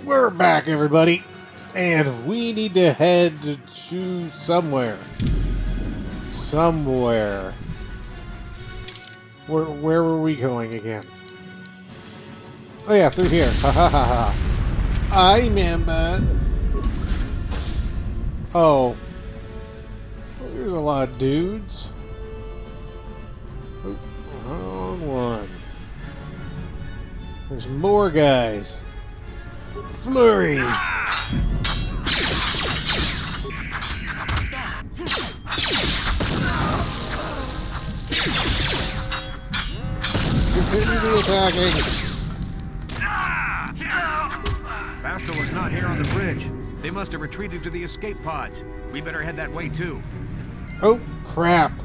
We're back, everybody, and we need to head to somewhere. Somewhere. Where were we going again? Oh yeah, through here. Ha ha ha ha. I remember. Oh. Well, there's a lot of dudes. Oh, wrong one. There's more guys. Flurry! Continue the attacking! Bastila's not here on the bridge. They must have retreated to the escape pods. We better head that way too. Oh, crap.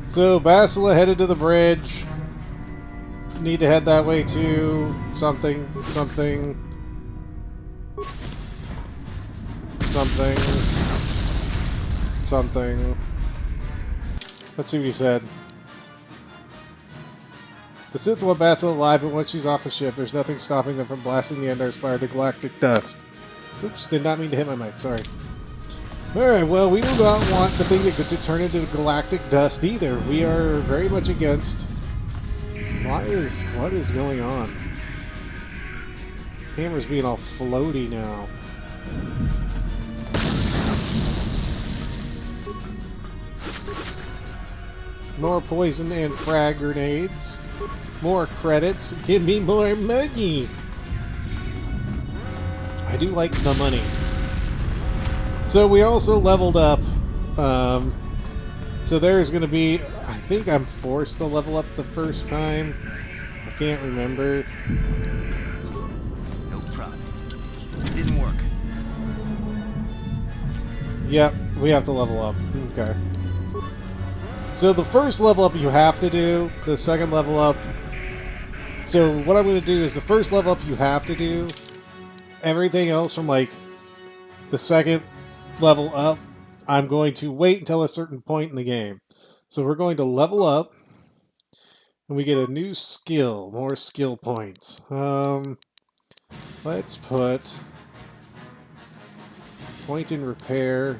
So, Bastila headed to the bridge. Need to head that way too. Something. Something. Let's see what he said. The Sith want Bastila alive, but once she's off the ship, there's nothing stopping them from blasting the Endar Spire to galactic dust. Oops, did not mean to hit my mic, sorry. Alright, well, we do not want the thing to turn into galactic dust either. We are very much against... What is going on? The camera's being all floaty now. More poison and frag grenades. More credits. Give me more money! I do like the money. So we also leveled up. So there's going to be... I think I'm forced to level up the first time. I can't remember. No problem. It didn't work. Yep, we have to level up. Okay. So the first level up you have to do. The second level up... So what I'm going to do is the first level up you have to do. Everything else from like the second level up, I'm going to wait until a certain point in the game. So we're going to level up, and we get a new skill, more skill points. Let's put point in repair.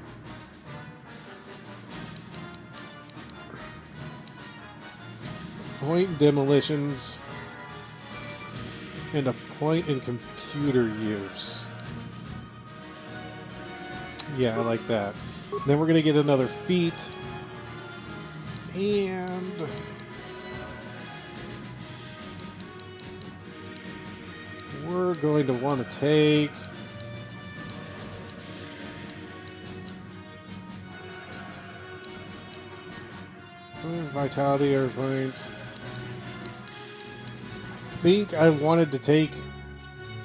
Point in demolitions. And a point in computer use. Yeah, I like that. Then we're going to get another feat. And... we're going to want to take... Vitality or point. I think I wanted to take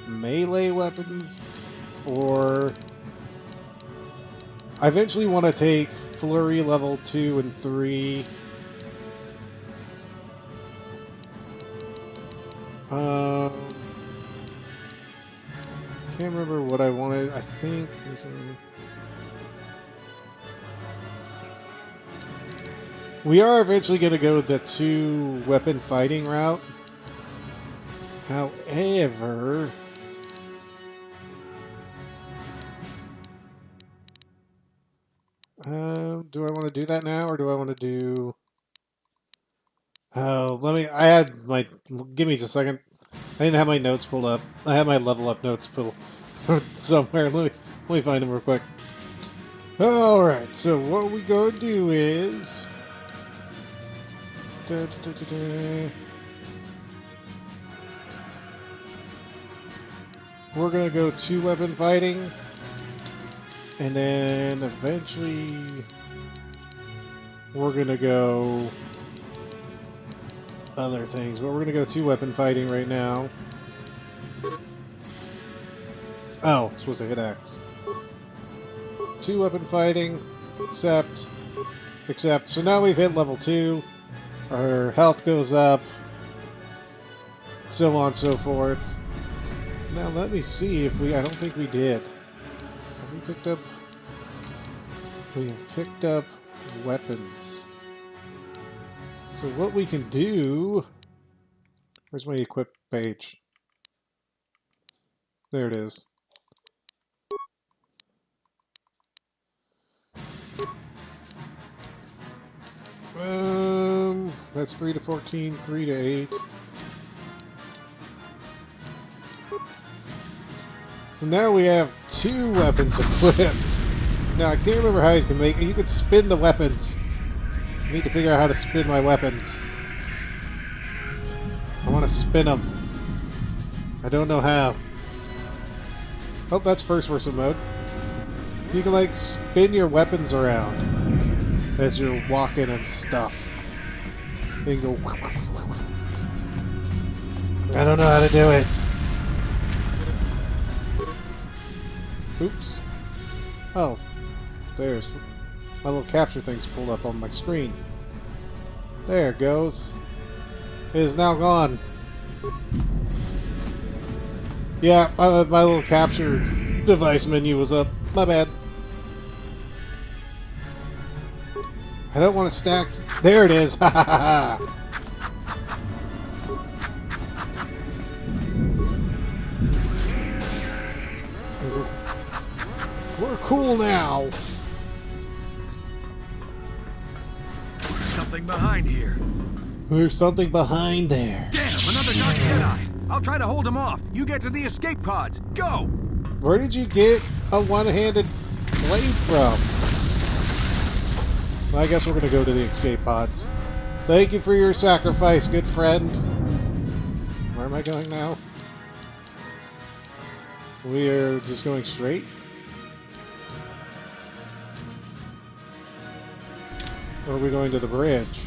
melee weapons, or I eventually want to take Flurry level 2 and 3. Can't remember what I wanted. I think we are eventually going to go the 2 weapon fighting route. However, do I want to do that now, or do I want to do... Oh, I had my... Give me just a second. I didn't have my notes pulled up. I have my level up notes pulled somewhere. Let me find them real quick. Alright, so what we gonna do is... We're gonna go 2 weapon fighting, and then eventually we're gonna go other things, but we're gonna go 2 weapon fighting right now. Oh, I'm supposed to hit X. 2 weapon fighting, except. So now we've hit level 2. Our health goes up, so on and so forth. Now let me see if we... I don't think we did. Have we picked up... We have picked up weapons. So what we can do... Where's my equip page? There it is. That's 3 to 14, 3 to 8. So now we have 2 weapons equipped. Now I can't remember how you can make it. You could spin the weapons. I need to figure out how to spin my weapons. I want to spin them. I don't know how. Oh, that's first person mode. You can like spin your weapons around as you're walking and stuff. Then go. I don't know how to do it. Oops. Oh, there's my little capture thing's pulled up on my screen. There it goes. It is now gone. Yeah, my little capture device menu was up. My bad. I don't want to stack. There it is. Ha ha ha ha. We're cool now. There's something behind here. There's something behind there. Damn, another dark Jedi. I'll try to hold him off. You get to the escape pods. Go! Where did you get a one-handed blade from? Well, I guess we're going to go to the escape pods. Thank you for your sacrifice, good friend. Where am I going now? We are just going straight? Or are we going to the bridge?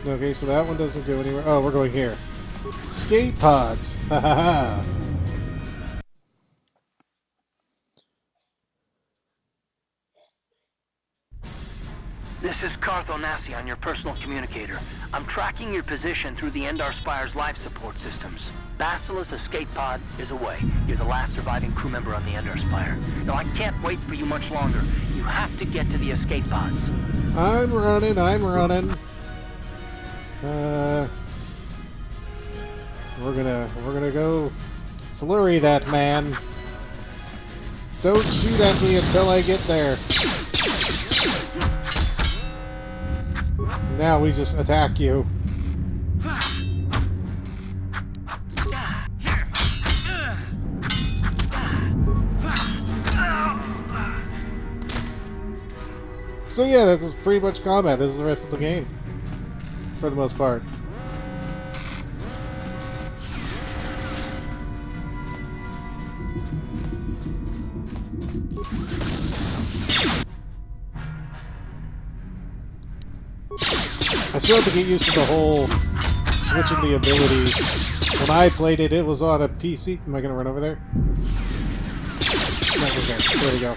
Okay, so that one doesn't go anywhere. Oh, we're going here. Escape pods! Ha ha ha! This is Cartho Nassi on your personal communicator. I'm tracking your position through the Endar Spire's life support systems. Bastila's escape pod is away. You're the last surviving crew member on the Endar Spire. Now, I can't wait for you much longer. You have to get to the escape pods. I'm running, I'm running. We're gonna go flurry that man. Don't shoot at me until I get there. Now we just attack you. So yeah, this is pretty much combat. This is the rest of the game. For the most part. I still have to get used to the whole switching the abilities. When I played it, it was on a PC. Am I going to run over there? No, okay. There we go.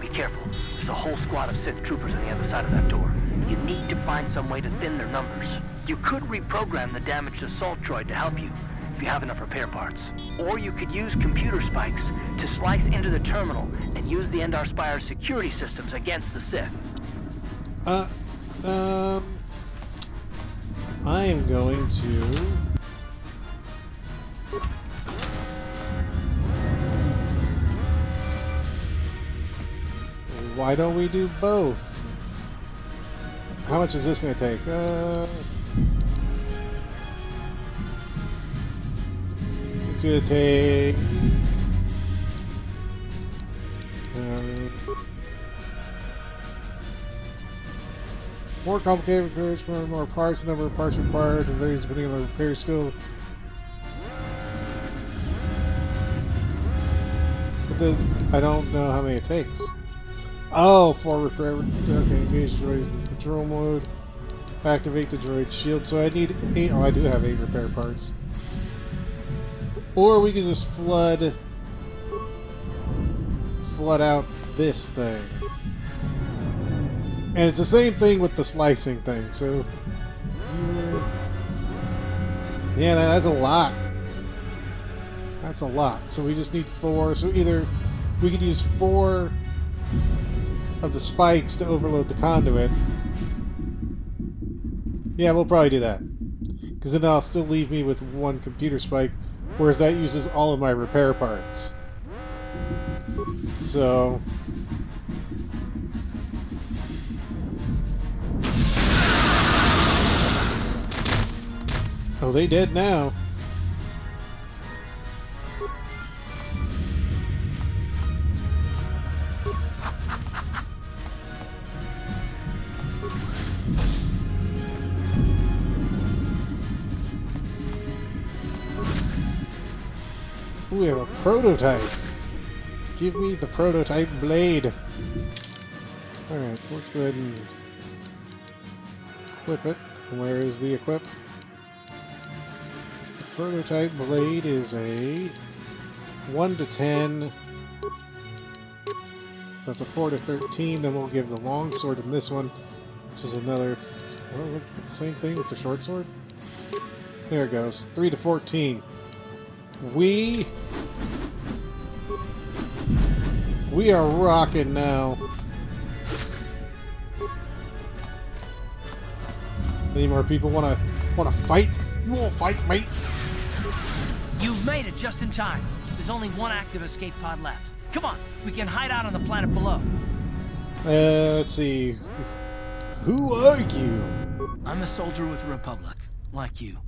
Be careful. There's a whole squad of Sith troopers on the other side of that door. You need to find some way to thin their numbers. You could reprogram the damaged assault droid to help you, if you have enough repair parts. Or you could use computer spikes to slice into the terminal and use the Endar Spire security systems against the Sith. I am going to... Why don't we do both? How much is this going to take? It's going to take... more complicated repairs, more parts, the number of parts required, and varies depending on the repair skill. I don't know how many it takes. Oh, 4 repair. Okay, engage droid in control mode. Activate the droid shield. So I need 8. Oh, I do have 8 repair parts. Or we can just flood out this thing. And it's the same thing with the slicing thing, so... Yeah, that's a lot. That's a lot. So we just need 4. So either we could use 4 of the spikes to overload the conduit. Yeah, we'll probably do that. Because then that'll still leave me with one computer spike, whereas that uses all of my repair parts. So... Oh, they dead now. Ooh, we have a prototype. Give me the prototype blade. Alright, so let's go ahead and equip it. Where is the equip? The prototype blade is a 1 to 10. So it's a 4 to 13. Then we'll give the long sword in this one, which is another... Well, let's get the same thing with the short sword. There it goes. 3 to 14. We are rocking now. Any more people wanna fight? You won't fight, mate. You've made it just in time. There's only one active escape pod left. Come on, we can hide out on the planet below. Let's see. Who are you? I'm a soldier with the Republic, like you.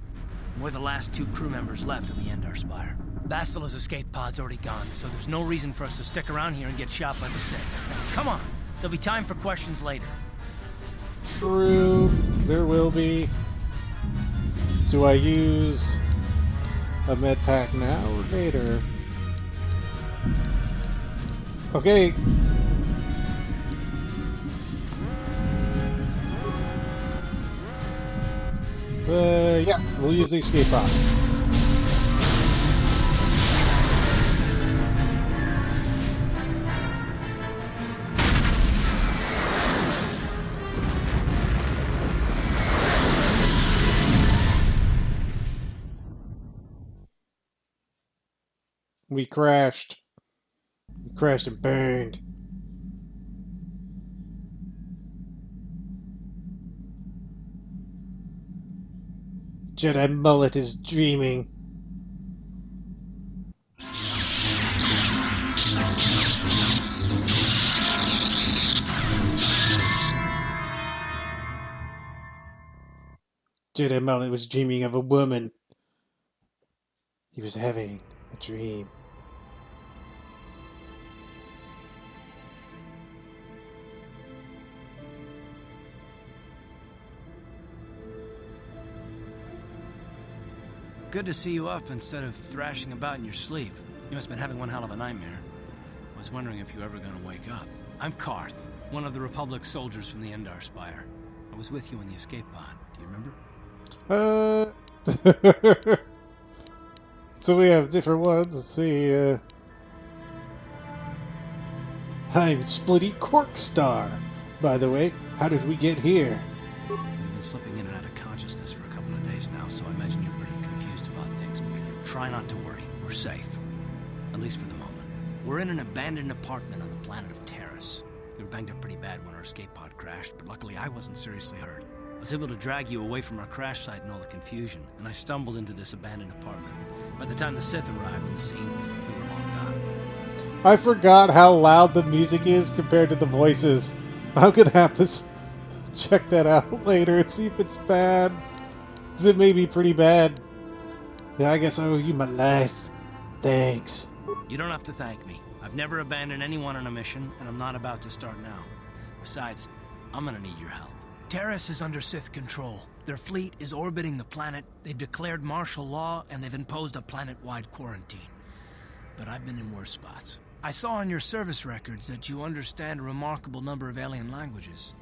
We're the last 2 crew members left on the Endar Spire. Bastila's escape pod's already gone, so there's no reason for us to stick around here and get shot by the Sith. Come on, there'll be time for questions later. True, there will be. Do I use a med pack now or later? Okay. Yeah, we'll use the escape pod. We crashed. We crashed and burned. Jedi Mullet is dreaming. Jedi Mullet was dreaming of a woman. He was having a dream. Good to see you up instead of thrashing about in your sleep. You must have been having one hell of a nightmare. I was wondering if you were ever going to wake up. I'm Karth, one of the Republic soldiers from the Endar Spire. I was with you in the escape pod. Do you remember? So we have different ones. Let's see. I'm Splitty Corkstar. By the way, how did we get here? We've been slipping in and out of consciousness for a couple of days now, so I imagine you're pretty confused about things. Try not to worry. We're safe. At least for the moment. We're in an abandoned apartment on the planet of Taris. We were banged up pretty bad when our escape pod crashed, but luckily I wasn't seriously hurt. I was able to drag you away from our crash site and all the confusion, and I stumbled into this abandoned apartment. By the time the Sith arrived on the scene, we were long gone. I forgot how loud the music is compared to the voices. I'm gonna have to check that out later and see if it's bad. Because it may be pretty bad. Yeah, I guess I owe you my life. Thanks. You don't have to thank me. I've never abandoned anyone on a mission, and I'm not about to start now. Besides, I'm gonna need your help. Taris is under Sith control. Their fleet is orbiting the planet, they've declared martial law, and they've imposed a planet-wide quarantine. But I've been in worse spots. I saw on your service records that you understand a remarkable number of alien languages.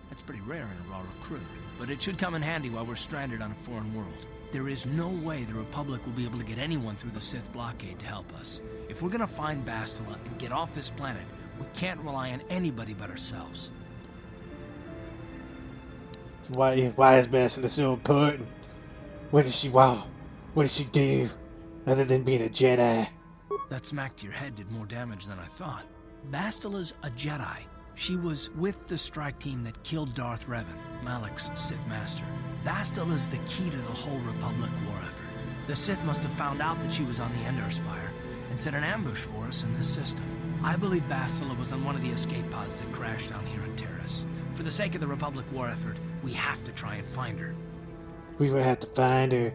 That's pretty rare in a raw recruit, but it should come in handy while we're stranded on a foreign world. There is no way the Republic will be able to get anyone through the Sith blockade to help us. If we're gonna find Bastila and get off this planet, we can't rely on anybody but ourselves. Why is Bastila so important? What does she want? What does she do? Other than being a Jedi? That smack to your head did more damage than I thought. Bastila's a Jedi. She was with the strike team that killed Darth Revan, Malak's Sith Master. Bastila is the key to the whole Republic war effort. The Sith must have found out that she was on the Endar Spire and set an ambush for us in this system. I believe Bastila was on one of the escape pods that crashed down here on Taris. For the sake of the Republic war effort, we have to try and find her. We will have to find her.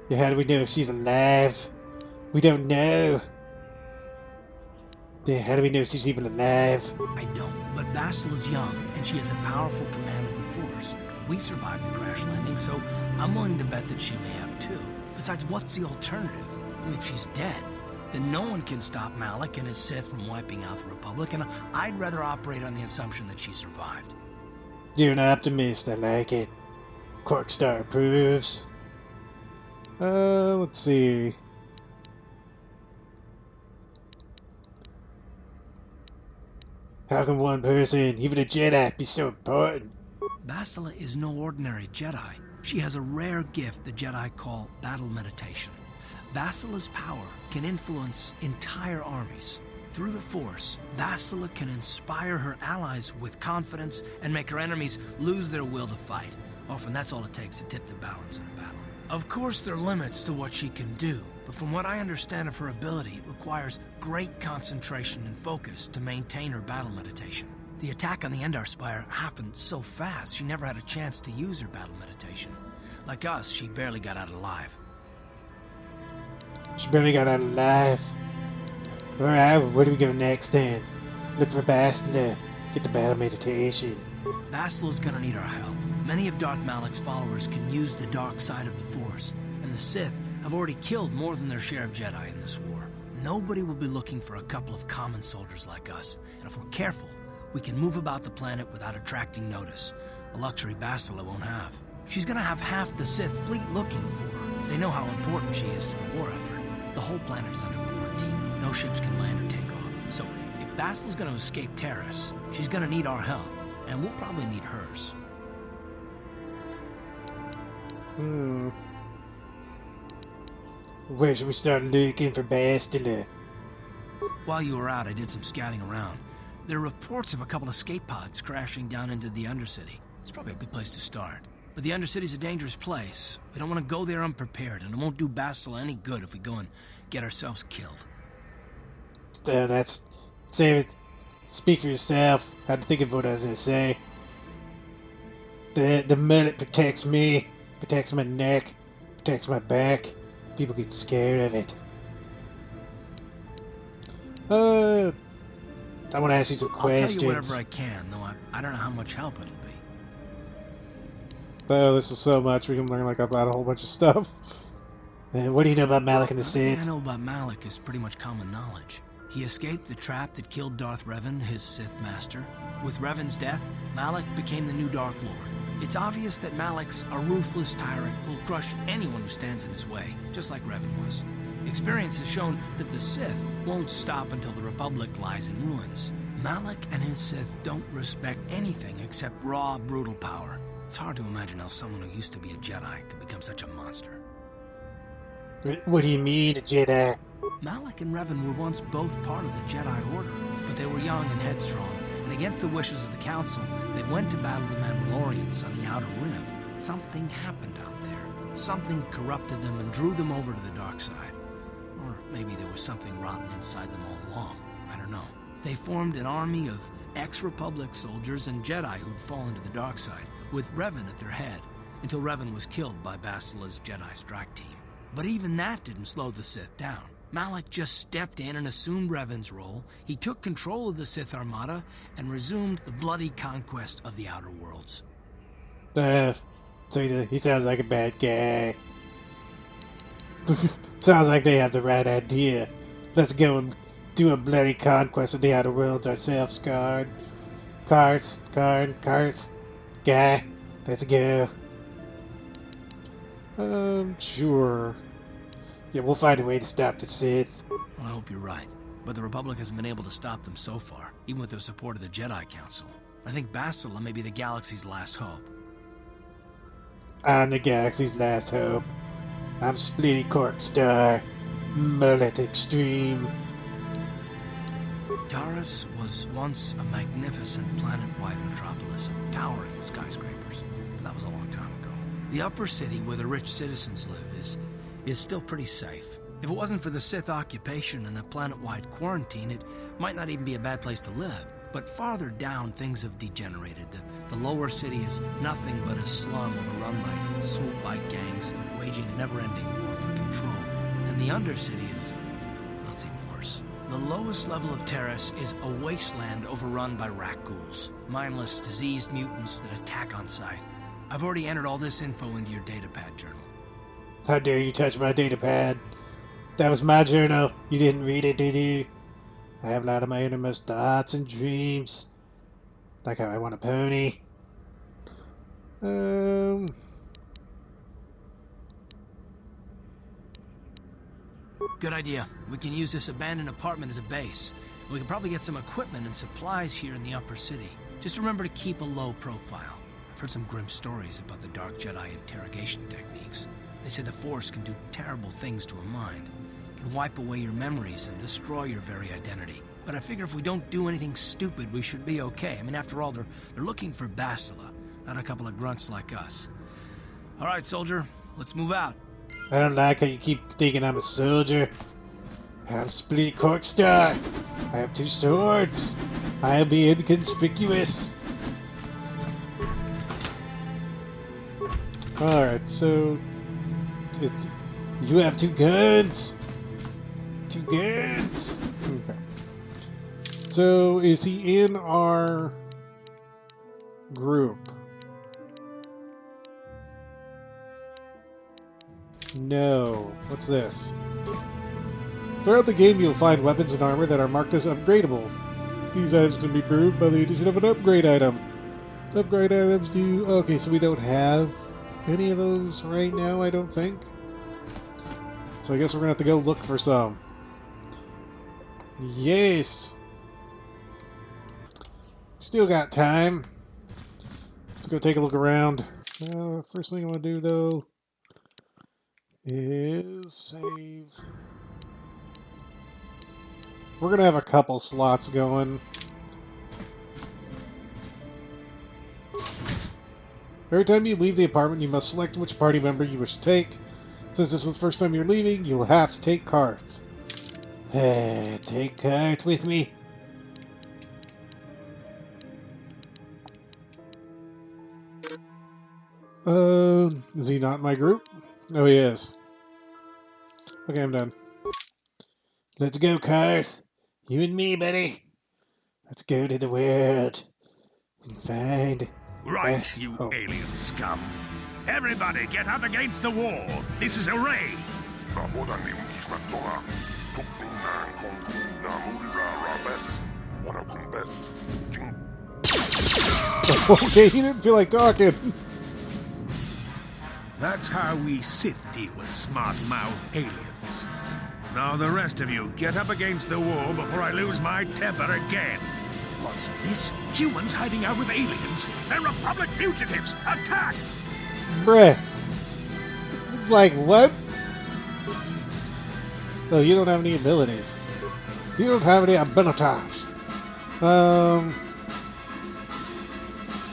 Yeah, how do we know if she's alive? We don't know. Yeah, how do we know if she's even alive? I don't, but Bastila's young, and she has a powerful command of the Force. We survived the crash landing, so I'm willing to bet that she may have too. Besides, what's the alternative? I mean, if she's dead, then no one can stop Malak and his Sith from wiping out the Republic, and I'd rather operate on the assumption that she survived. You're an optimist, I like it. Corkstar approves. Let's see. How can one person, even a Jedi, be so important? Bastila is no ordinary Jedi. She has a rare gift the Jedi call battle meditation. Bastila's power can influence entire armies. Through the Force, Bastila can inspire her allies with confidence and make her enemies lose their will to fight. Often that's all it takes to tip the balance in a battle. Of course, there are limits to what she can do, but from what I understand of her ability, it requires great concentration and focus to maintain her battle meditation. The attack on the Endar Spire happened so fast, she never had a chance to use her battle meditation. Like us, she barely got out alive. She barely got out alive. Alright, where do we go next then? Look for Bastila. Get the battle meditation. Bastila's gonna need our help. Many of Darth Malak's followers can use the dark side of the Force, and the Sith have already killed more than their share of Jedi in this war. Nobody will be looking for a couple of common soldiers like us, and if we're careful, we can move about the planet without attracting notice, a luxury Bastila won't have. She's gonna have half the Sith fleet looking for her. They know how important she is to the war effort. The whole planet is under quarantine. No ships can land or take off. So, if Bastila's gonna escape Taris, she's gonna need our help, and we'll probably need hers. Where should we start looking for Bastila? While you were out, I did some scouting around. There are reports of a couple of escape pods crashing down into the Undercity. It's probably a good place to start. But the Undercity's a dangerous place. We don't want to go there unprepared, and it won't do Bastila any good if we go and get ourselves killed. Speak for yourself. I had to think of what I was going to say. The mullet protects me, protects my neck, protects my back. People get scared of it. I want to ask you some questions. I'll tell you whatever I can, though I don't know how much help it'll be. Oh, this is so much. We can learn about a whole bunch of stuff. And what do you know about Malak and the Sith? What I know about Malak is pretty much common knowledge. He escaped the trap that killed Darth Revan, his Sith master. With Revan's death, Malak became the new Dark Lord. It's obvious that Malak's a ruthless tyrant who'll crush anyone who stands in his way, just like Revan was. Experience has shown that the Sith won't stop until the Republic lies in ruins. Malak and his Sith don't respect anything except raw, brutal power. It's hard to imagine how someone who used to be a Jedi could become such a monster. What do you mean, a Jedi? Malak and Revan were once both part of the Jedi Order, but they were young and headstrong, and against the wishes of the Council, they went to battle the Mandalorians on the Outer Rim. Something happened out there. Something corrupted them and drew them over to the dark side. Or maybe there was something rotten inside them all along. I don't know. They formed an army of ex-Republic soldiers and Jedi who'd fallen to the dark side, with Revan at their head, until Revan was killed by Bastila's Jedi strike team. But even that didn't slow the Sith down. Malak just stepped in and assumed Revan's role. He took control of the Sith Armada and resumed the bloody conquest of the Outer Worlds. So he sounds like a bad guy. Sounds like they have the right idea. Let's go and do a bloody conquest of the Outer Worlds ourselves, Karth, guy. Let's go. Sure. Yeah, we'll find a way to stop the Sith. Well, I hope you're right. But the Republic hasn't been able to stop them so far, even with the support of the Jedi Council. I think Bastila may be the galaxy's last hope. I'm the galaxy's last hope. I'm Splitty Corkstar, Mullet Extreme. Taris was once a magnificent planet-wide metropolis of towering skyscrapers. But that was a long time ago. The upper city where the rich citizens live is still pretty safe. If it wasn't for the Sith occupation and the planet-wide quarantine, it might not even be a bad place to live. But farther down, things have degenerated. The lower city is nothing but a slum overrun by swoop bike gangs, waging a never-ending war for control. And the undercity is... well, it's even worse. The lowest level of Taris is a wasteland overrun by rat ghouls. Mindless, diseased mutants that attack on sight. I've already entered all this info into your datapad journal. How dare you touch my datapad? That was my journal. You didn't read it, did you? I have a lot of my innermost thoughts and dreams. Like how I want a pony. Good idea. We can use this abandoned apartment as a base. We can probably get some equipment and supplies here in the upper city. Just remember to keep a low profile. I've heard some grim stories about the Dark Jedi interrogation techniques. They say the Force can do terrible things to a mind. It can wipe away your memories and destroy your very identity. But I figure if we don't do anything stupid, we should be okay. I mean, after all, they're looking for Bastila, not a couple of grunts like us. All right, soldier, let's move out. I don't like how you keep thinking I'm a soldier. I'm Split Cork Star. I have 2 swords. I'll be inconspicuous. Alright, so... you have 2 guns. 2 guns. Okay. So, is he in our group? No. What's this? Throughout the game, you'll find weapons and armor that are marked as upgradables. These items can be improved by the addition of an upgrade item. Upgrade items do... okay, so we don't have any of those right now, I don't think. So I guess we're gonna have to go look for some. Yes! Still got time. Let's go take a look around. First thing I want to do, though, is save. We're going to have a couple slots going. Every time you leave the apartment, you must select which party member you wish to take. Since this is the first time you're leaving, you'll have to take Karth. Take Karth with me. Is he not in my group? Oh, he is. Okay, I'm done. Let's go, Karth. You and me, buddy. Let's go to the world and find... Right, you alien scum. Everybody get up against the wall. This is a raid. Okay, he didn't feel like talking. That's how we Sith deal with smart-mouthed aliens. Now the rest of you, get up against the wall before I lose my temper again. What's this? Humans hiding out with aliens? They're Republic fugitives! Attack! Bruh. Like, what? So you don't have any abilities. You don't have any abilities.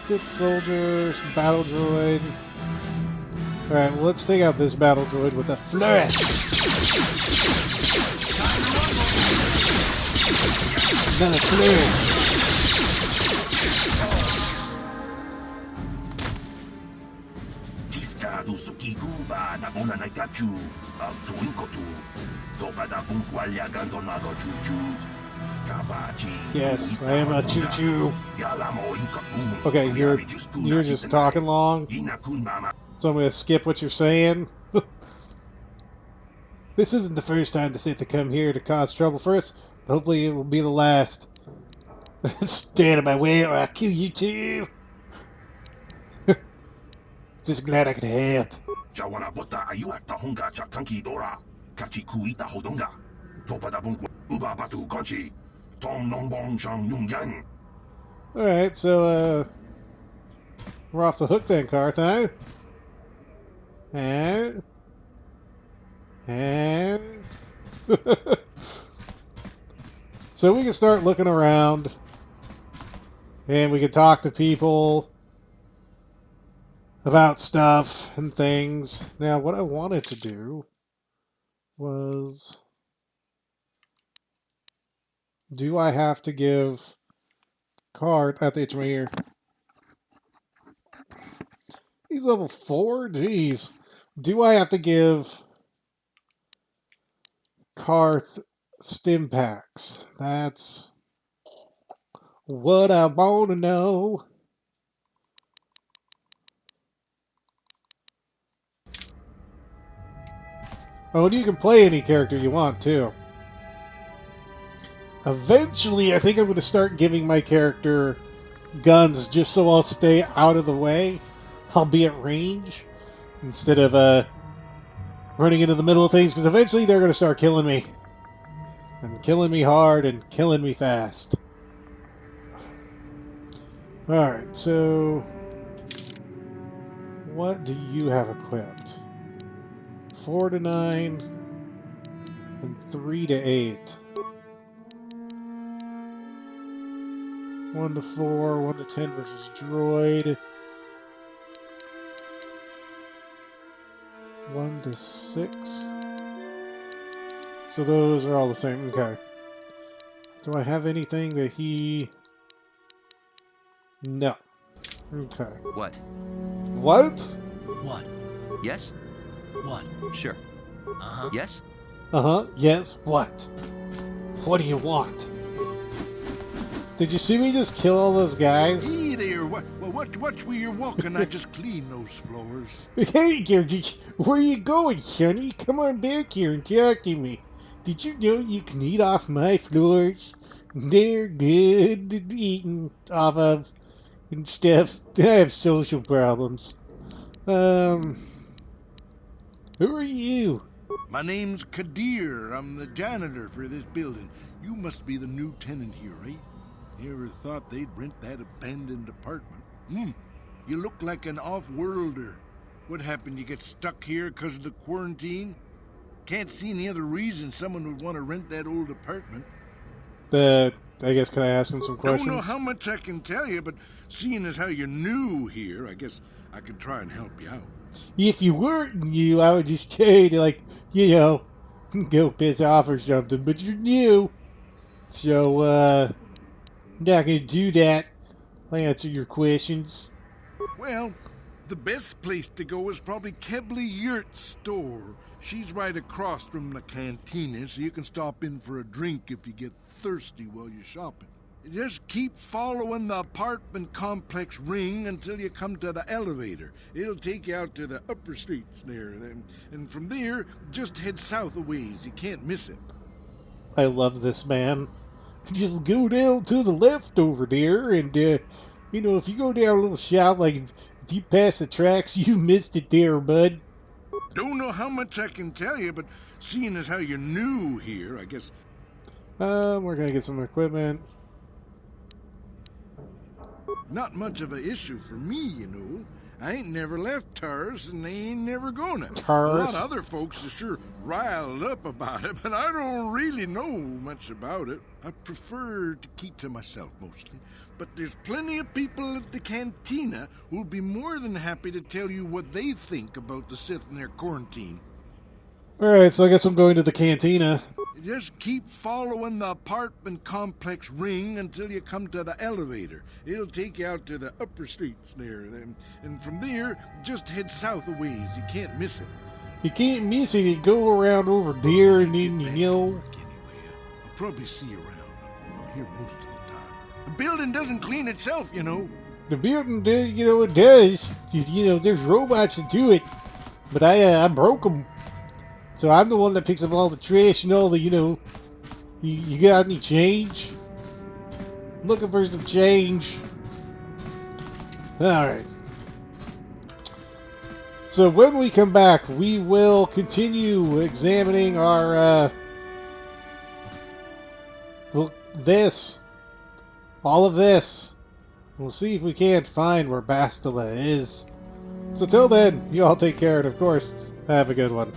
Sith soldiers, battle droid. Alright, well, let's take out this battle droid with a flourish. Another flourish. Yes, I am a choo-choo. Okay, you're just talking long. So I'm going to skip what you're saying. This isn't the first time the Sith have come here to cause trouble for us, but hopefully it will be the last. Stand in my way or I'll kill you too. Just glad I could help. Alright, so we're off the hook then, Karth, huh? And So we can start looking around. And we can talk to people about stuff and things. Now, what I wanted to do was... Do I have to give card at the itch of my ear? He's level 4? Jeez. Do I have to give Karth stim packs? That's what I want to know. Oh, and you can play any character you want, too. Eventually, I think I'm going to start giving my character guns just so I'll stay out of the way. I'll be at range instead of running into the middle of things, because eventually they're going to start killing me. And killing me hard and killing me fast. Alright, so... What do you have equipped? 4 to 9 and 3 to 8. 1 to 4, 1 to 10 versus droid. 1 to 6. So those are all the same. Okay. Do I have anything that he... No. Okay. What? What? What? Yes? What? Sure. Uh-huh. Yes? Uh-huh. Yes. What? What do you want? Did you see me just kill all those guys? Hey there, watch where you're walking. I just cleaned those floors. Hey, Georgie, where you going, sonny? Come on back here and talk to me. Did you know you can eat off my floors? They're good eating off of and stuff. I have social problems. Who are you? My name's Kadir. I'm the janitor for this building. You must be the new tenant here, right? Never thought they'd rent that abandoned apartment. You look like an off-worlder. What happened? You get stuck here because of the quarantine? Can't see any other reason someone would want to rent that old apartment. I guess, can I ask him some questions? Don't know how much I can tell you, but seeing as how you're new here, I guess I could try and help you out. If you weren't new, I would just tell you to, like, you know, go piss off or something, but you're new. So, not gonna do that. I'll answer your questions. Well, the best place to go is probably Kebley Yurt's store. She's right across from the cantina, so you can stop in for a drink if you get thirsty while you're shopping. Just keep following the apartment complex ring until you come to the elevator. It'll take you out to the upper streets there. And from there, just head south a ways. You can't miss it. I love this man. Just go down to the left over there, and, you know, if you go down a little shop, like, if you pass the tracks, you missed it there, bud. Don't know how much I can tell you, but seeing as how you're new here, I guess... We're gonna get some equipment. Not much of an issue for me, you know. I ain't never left Taris, and they ain't never gonna. Taris? A lot of other folks are sure riled up about it, but I don't really know much about it. I prefer to keep to myself mostly. But there's plenty of people at the cantina who'll be more than happy to tell you what they think about the Sith and their quarantine. Alright, so I guess I'm going to the cantina. Just keep following the apartment complex ring until you come to the elevator. It'll take you out to the upper streets there. And from there, just head south a ways. You can't miss it. You can't miss it. You go around over there and then, you know... Anyway, I'll probably see you around. I'm here most of the time. The building doesn't clean itself, you know. The building, you know, it does. You know, there's robots that do it. But I broke them. So I'm the one that picks up all the trash and all the, you know... You got any change? I'm looking for some change. Alright. So when we come back, we will continue examining our, this. All of this. We'll see if we can't find where Bastila is. So till then, you all take care, and of course, have a good one.